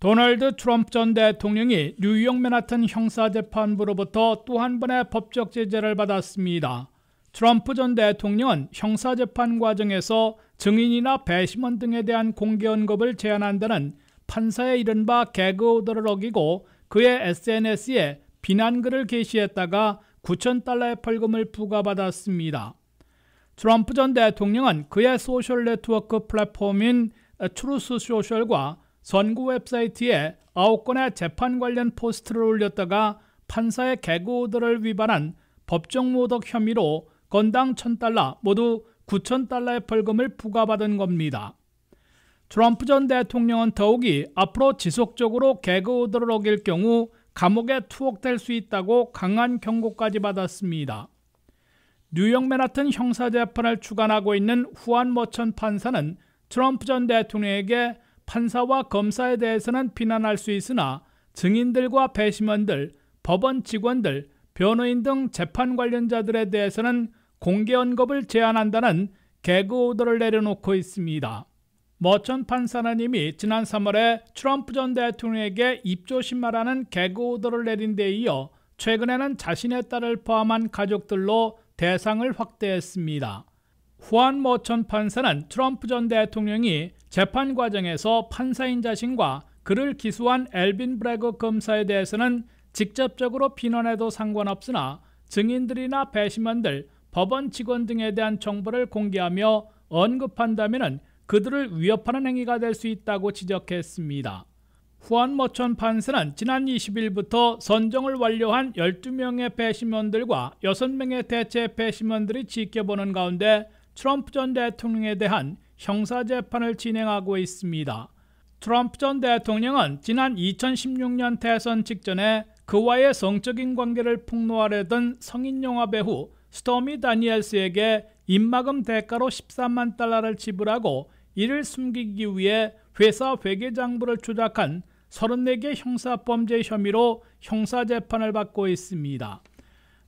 도널드 트럼프 전 대통령이 뉴욕 맨하튼 형사재판부로부터 또 한 번의 법적 제재를 받았습니다. 트럼프 전 대통령은 형사재판 과정에서 증인이나 배심원 등에 대한 공개 언급을 제한한다는 판사의 이른바 개그 오더를 어기고 그의 SNS에 비난글을 게시했다가 $9,000의 벌금을 부과받았습니다. 트럼프 전 대통령은 그의 소셜 네트워크 플랫폼인 트루스 소셜과 선고 웹사이트에 9건의 재판 관련 포스트를 올렸다가 판사의 개그 오더를 위반한 법정 모독 혐의로 건당 $1,000, 모두 $9,000의 벌금을 부과받은 겁니다. 트럼프 전 대통령은 더욱이 앞으로 지속적으로 개그 오더를 어길 경우 감옥에 투옥될 수 있다고 강한 경고까지 받았습니다. 뉴욕 맨하튼 형사재판을 주관하고 있는 후안 머천 판사는 트럼프 전 대통령에게 판사와 검사에 대해서는 비난할 수 있으나 증인들과 배심원들, 법원 직원들, 변호인 등 재판 관련자들에 대해서는 공개 언급을 제한한다는 개그 오더를 내려놓고 있습니다. 머천 판사는 이미 지난 3월에 트럼프 전 대통령에게 입조심하라는 개그 오더를 내린 데 이어 최근에는 자신의 딸을 포함한 가족들로 대상을 확대했습니다. 후안 머천 판사는 트럼프 전 대통령이 재판 과정에서 판사인 자신과 그를 기소한 엘빈 브래거 검사에 대해서는 직접적으로 비난해도 상관없으나 증인들이나 배심원들, 법원 직원 등에 대한 정보를 공개하며 언급한다면 그들을 위협하는 행위가 될 수 있다고 지적했습니다. 후안 머천 판사는 지난 20일부터 선정을 완료한 12명의 배심원들과 6명의 대체 배심원들이 지켜보는 가운데 트럼프 전 대통령에 대한 형사재판을 진행하고 있습니다. 트럼프 전 대통령은 지난 2016년 대선 직전에 그와의 성적인 관계를 폭로하려던 성인 영화 배우 스토미 다니엘스에게 입막음 대가로 $130,000를 지불하고 이를 숨기기 위해 회사 회계장부를 조작한 34개 형사범죄 혐의로 형사재판을 받고 있습니다.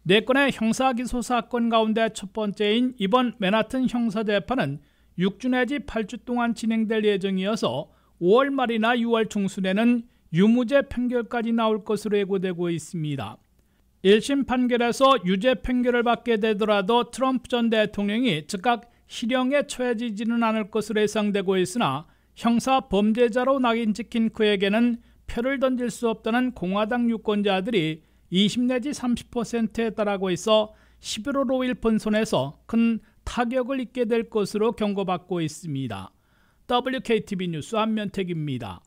4건의 형사기소 사건 가운데 첫 번째인 이번 맨하튼 형사재판은 6주 내지 8주 동안 진행될 예정이어서 5월 말이나 6월 중순에는 유무죄 판결까지 나올 것으로 예고되고 있습니다. 1심 판결에서 유죄 판결을 받게 되더라도 트럼프 전 대통령이 즉각 실형에 처해지지는 않을 것으로 예상되고 있으나 형사 범죄자로 낙인 찍힌 그에게는 표를 던질 수 없다는 공화당 유권자들이 20 내지 30%에 달하고 있어 11월 5일 본선에서 큰 타격을 입게 될 것으로 경고받고 있습니다. WKTV 뉴스 안면택입니다.